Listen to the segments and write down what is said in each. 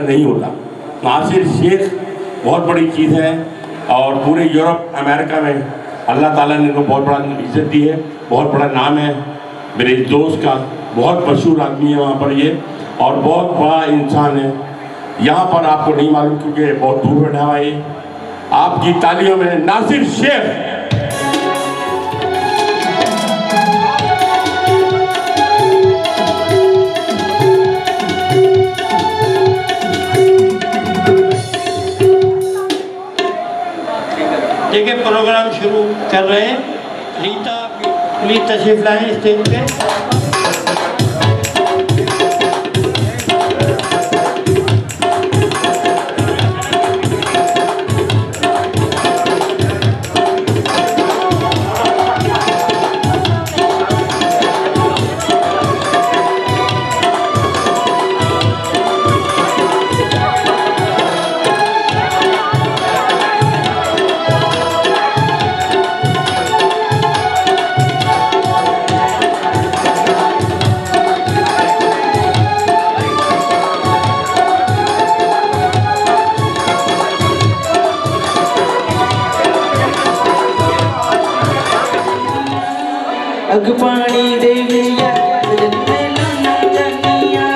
नहीं होता। नासिर शेख बहुत बड़ी चीज़ है और पूरे यूरोप अमेरिका में अल्लाह ताला ने इनको बहुत बड़ा इज्जत दी है, बहुत बड़ा नाम है। मेरे दोस्त का बहुत मशहूर आदमी है वहाँ पर ये, और बहुत बड़ा इंसान है। यहाँ पर आपको नहीं मालूम क्योंकि बहुत दूर बैठा हुआ है। आपकी तालियों में नासिर शेख। ठीक है, प्रोग्राम शुरू कर रहे हैं। रीता प्लीज तशरीफ लाएं स्टेज पे। अगपाणी देविया लाना जानिया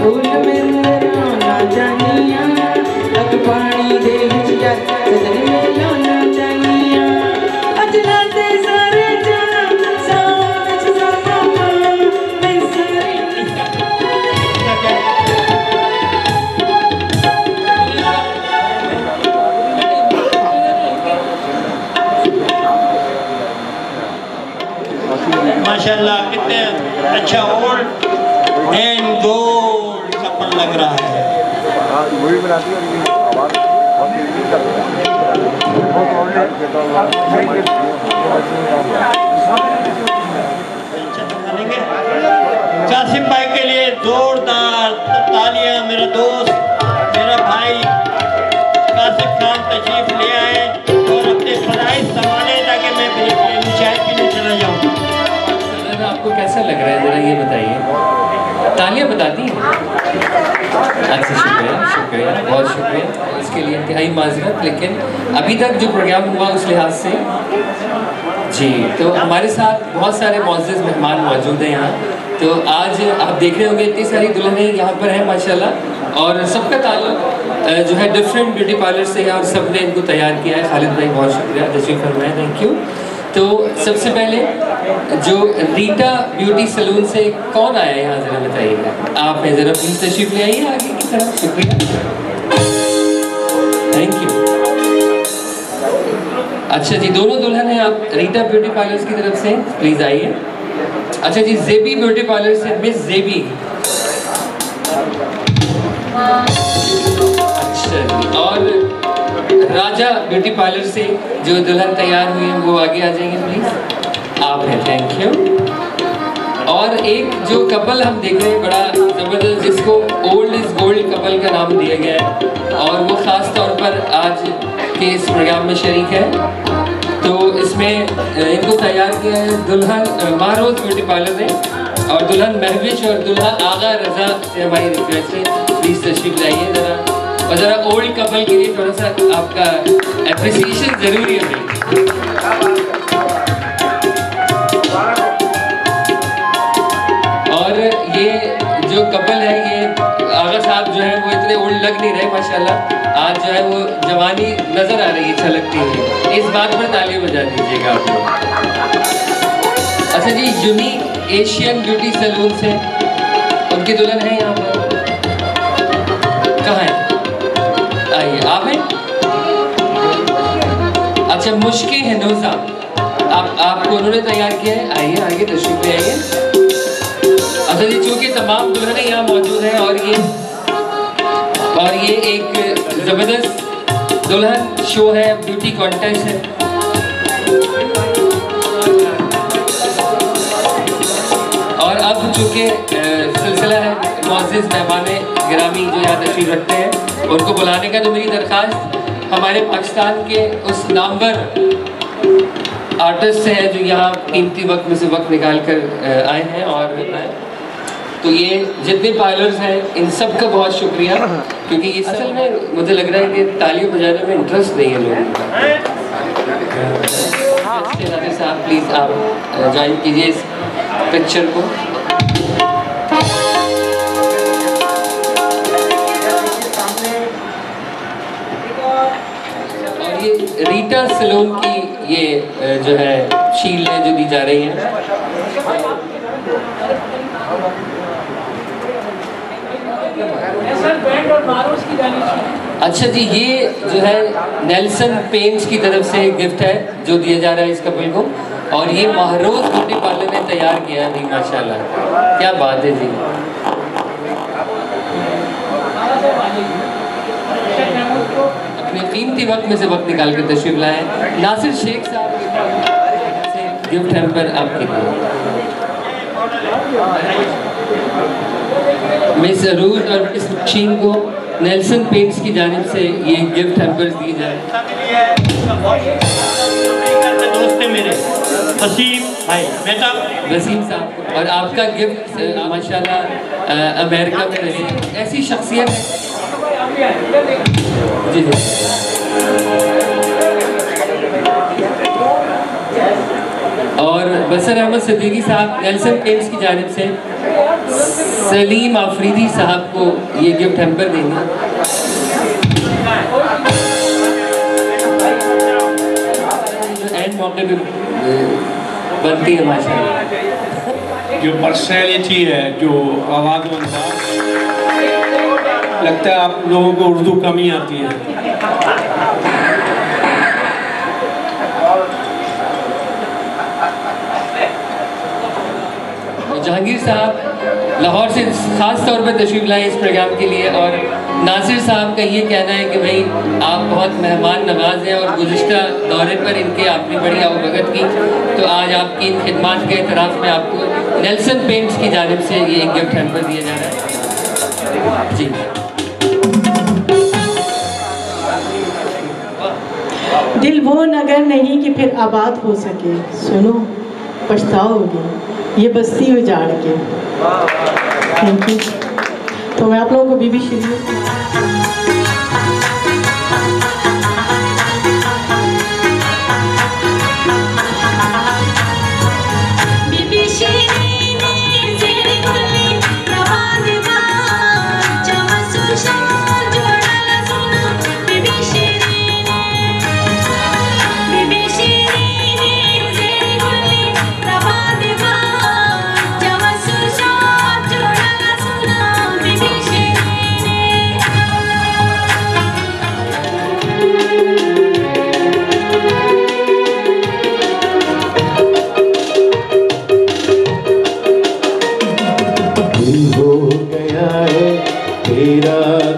फूल में लाना जानिया अगपाणी देविया लाना जानिया अजना ते सारे जाना साथ सामा मैं सारी माशाल्लाह कितने अच्छा ओल्ड एंड गोल्ड कपल लग रहा है। कासिम भाई के लिए जोरदार तालियां। मेरा दोस्त मेरा भाई कासिम खान तशरीफ ले आए और अपने फराइज संभाले ताकि मैं चाय पीने चला जाऊँ। आपको कैसा लग रहा है ज़रा ये बताइए। तालियां बताती हैं। अच्छा, शुक्रिया शुक्रिया, बहुत शुक्रिया। इसके लिए इंतहाई माजरत, लेकिन अभी तक जो प्रोग्राम हुआ उस लिहाज से जी, तो हमारे साथ बहुत सारे मुअज़्ज़िज़ मेहमान मौजूद हैं यहाँ। तो आज आप देख रहे होंगे इतनी सारी दुल्हनें यहाँ पर हैं माशाल्लाह, और सबका ताल्लुक जो है डिफरेंट ब्यूटी पार्लर से है और सब ने इनको तैयार किया है। खालिद भाई बहुत शुक्रिया, तशरीफ़ फरमाएं, थैंक यू। तो सबसे पहले जो रीटा ब्यूटी सलून से कौन आया है यहाँ, ज़रा बताइएगा। आप हैं, ज़रा प्लीज़ तशरीफ़ ले आइए आगे की तरफ। शुक्रिया, थैंक यू। अच्छा जी, दोनों दुल्हन हैं आप रीटा ब्यूटी पार्लर की तरफ से, प्लीज़ आइए। अच्छा जी, जेबी ब्यूटी पार्लर से मिस जेबी। अच्छा जी, और राजा ब्यूटी पार्लर से जो दुल्हन तैयार हुई है वो आगे आ जाएंगे प्लीज़। आप हैं, थैंक यू। और एक जो कपल हम देख रहे हैं बड़ा ज़बरदस्त, जिसको ओल्ड इज़ गोल्ड कपल का नाम दिया गया है, और वो ख़ास तौर पर आज के इस प्रोग्राम में शरीक है। तो इसमें इनको तैयार किया है दुल्हन मारोज ब्यूटी पार्लर ने, और दुल्हन महविश और दुल्हा आगा रजा से हमारी रिक्वेस्ट है, प्लीज़ तशरीफ लाइए ज़रा, और ज़रा ओल्ड कपल के लिए थोड़ा सा आपका एप्रिसिएशन ज़रूरी है। और ये जो कपल है, ये आगा साहब जो है वो इतने ओल्ड लग नहीं रहे माशाल्लाह, आज जो है वो जवानी नज़र आ रही है छलकती हुई। इस बात पर तालियां बजा दीजिएगा आप लोग। अच्छा जी, यूनिक एशियन ब्यूटी सैलून से उनकी दुल्हन है यहाँ पर, कहाँ है? आइए, आप हैं? अच्छा, मुश्के हनोजा आपको उन्होंने तैयार किया है। आइए आगे तशरीफ ले आइए। अच्छा जी, चूँकि तमाम दुल्हनें यहाँ मौजूद हैं और ये एक ज़बरदस्त दुल्हन शो है, ब्यूटी कॉन्टेस्ट है। और अब चूँकि सिलसिला है मुअज़्ज़िज़ मेहमान गिरामी जो यहाँ तशरीफ़ रखते हैं, उनको बुलाने का, तो मेरी दरख्वास्त हमारे पाकिस्तान के उस नामवर आर्टिस्ट हैं जो यहाँ कीमती वक्त में से वक्त निकाल कर आए हैं। और तो ये जितने पायलर्स हैं इन सब का बहुत शुक्रिया, क्योंकि ये असल में मुझे लग रहा है कि तालियां बजाने में इंटरेस्ट नहीं है लोगों का। साहब प्लीज़ आप ज्वाइन कीजिए इस पिक्चर को। और ये रीटा सैलून की ये जो है शील्ड है जो दी जा रही है। अच्छा जी, ये जो है नेल्सन पेंट्स की तरफ से गिफ्ट है जो दिया जा रहा है इस कपल को, और ये महरोज ब्यूटी पार्लर ने तैयार किया है जी। माशाल्लाह, क्या बात है जी। अपने कीमती वक्त में से वक्त निकाल कर तशरीफ लाए नासिर शेख साहब से गिफ्ट हैम्पर आपके लिए। मिस अरूज और मिस मशीन को नेल्सन पेंट्स की जानिब से ये गिफ्ट हैम्पर्स दिए जाए। दोस्त मेरे वसीम भाई बेटा वसीम साहब, और आपका गिफ्ट माशाल्लाह अमेरिका में रही ऐसी शख्सियत है जी जी। और बसर अहमद सिद्दीकी साहब नेल्सन पेंट्स की जानिब से सलीम आफरीदी साहब को ये गिफ्ट हैम्पर देंगे। एंड मौके पे बनती है माशाल्लाह। जो पर्सनैलिटी है, जो आवाज़ व अंदाज, लगता है आप लोगों को उर्दू कम ही आती है। जहांगीर साहब लाहौर से ख़ास तौर पर तशरीफ़ लाए इस प्रोग्राम के लिए, और नासिर साहब का ये कहना है कि भाई आप बहुत मेहमान नवाज हैं और गुज़िश्ता दौरे पर इनके आपने बड़ी आवभगत की, तो आज आपकी इन खिदमात के एतराफ़ में आपको नेल्सन पेंट्स की जानिब से ये एक गिफ्ट हैम्पर दिया जा रहा है जी। दिल वो नगर नहीं कि फिर आबाद हो सके, सुनो पछताओगे ये बस्ती उजाड़ के। Thank you. तो मैं आप लोगों को बीबी श्री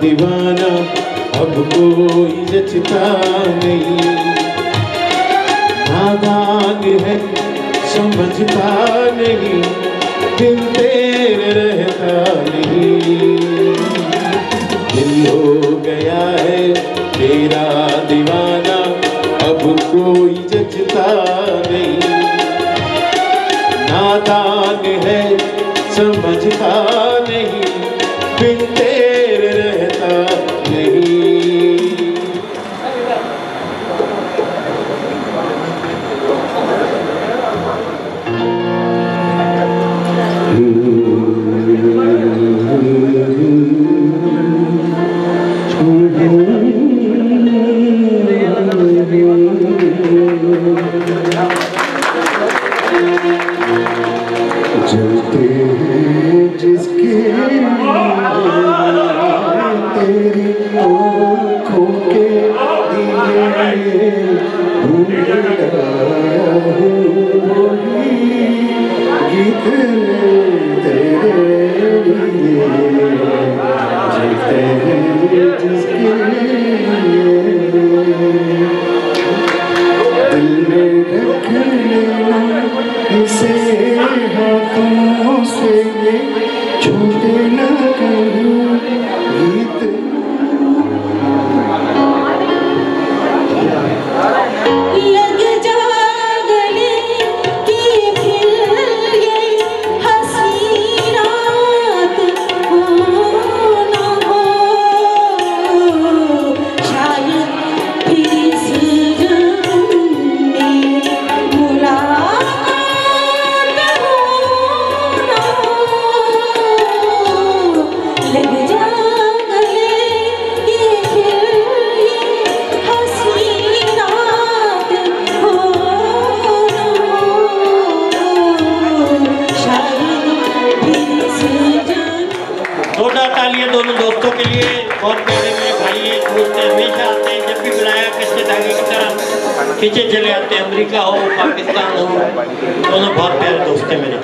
दीवाना अब कोई जचता नहीं, नादान है समझता नहीं, दिल तेरे रहता नहीं। दिल हो गया है तेरा दीवाना अब कोई जचता नहीं, नादान है समझता नहीं, दिल तेरे रहता नहीं। जलते जिसके तेरी आँखों के दिए गीत तेरे लिए जलते जिसके दिल में रख लेना इसे हाथों से ये छूटे न करूं गीत। लग जा गले बहुत प्यारे मेरे भाई हैं, दोस्त हैं, हमेशा आते हैं, जब भी बुलाया कच्चे धागे की तरह खींचे चले आते हैं। अमेरिका हो, पाकिस्तान हो, दोनों बहुत प्यारे दोस्त हैं मेरे।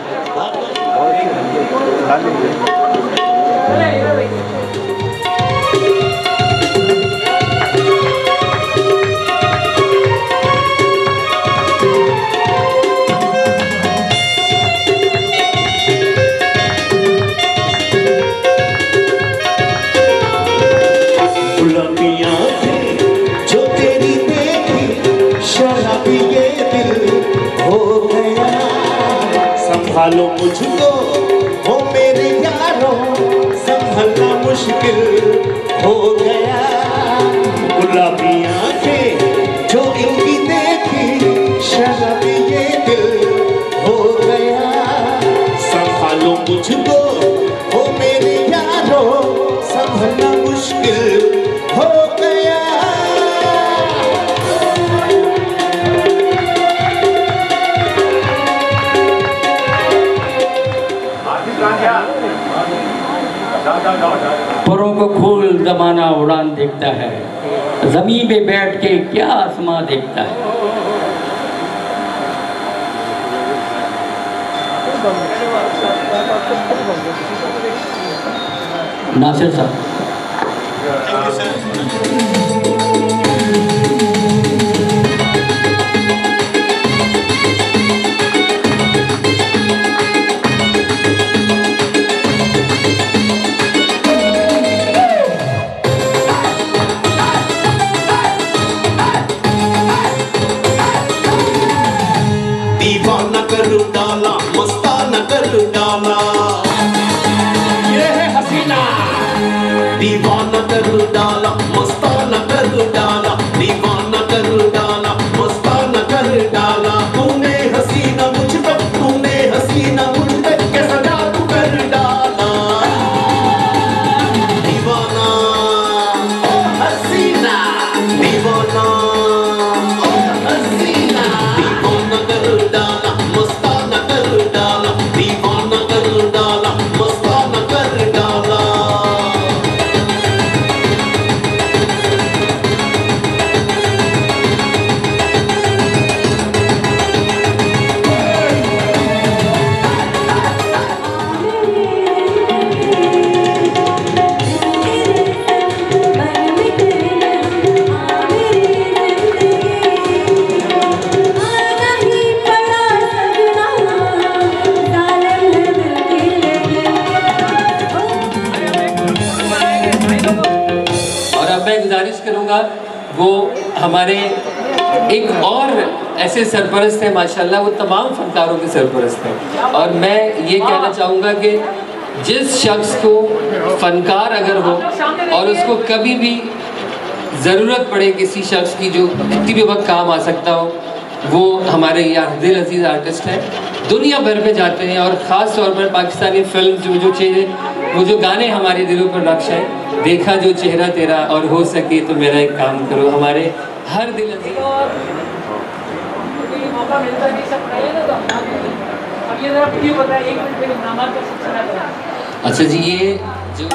संभालो मुझको हो मेरे यारों, संभलना मुश्किल हो गया। गुलाबी आंखें जो इनकी देखी, शराबी ये दिल हो गया। संभालो मुझको हो मेरे यारों, संभलना मुश्किल हो गया। परों को खोल जमाना उड़ान देखता है, जमीन पे बैठ के क्या आसमां देखता है। नासिर साहब। दीवाना कर डाला, मस्ताना कर डाला, ये है हसीना। दीवाना कर डाला, मस्ताना कर डाला, दीवाना कर डाला, मस्ताना कर डाला। तूने हसीना मुझ पे, तूने हसीना मुझ पे, कैसा जादू कर डाला। दीवाना ओ हसीना, दीवाना ओ हसीना। दीवाना कर डाला, मस्ताना कर डाला, दीवाना कर डाला, मस्ताना कर डाला। और अब मैं गुजारिश करूँगा, वो हमारे एक और ऐसे सरपरस्त हैं माशाल्लाह, वो तमाम फनकारों के सरपरस्त हैं। और मैं ये कहना चाहूँगा कि जिस शख्स को फनकार अगर हो और उसको कभी भी ज़रूरत पड़े किसी शख्स की जो किसी भी वक्त काम आ सकता हो, वो हमारे यहाँ दिल अजीज़ आर्टिस्ट हैं। दुनिया भर में जाते हैं और ख़ास तौर पर पाकिस्तानी फिल्म में जो चीज़ें, वो जो गाने हमारे दिलों पर नक्श हैं। देखा जो चेहरा तेरा और हो सके तो मेरा एक काम करो, हमारे हर दिल अजीज। मौका मिलता है सब बनाइएगा तो अब ये जरा वीडियो बताइए, 1 मिनट में नाम का सबसे। अच्छा जी, ये जो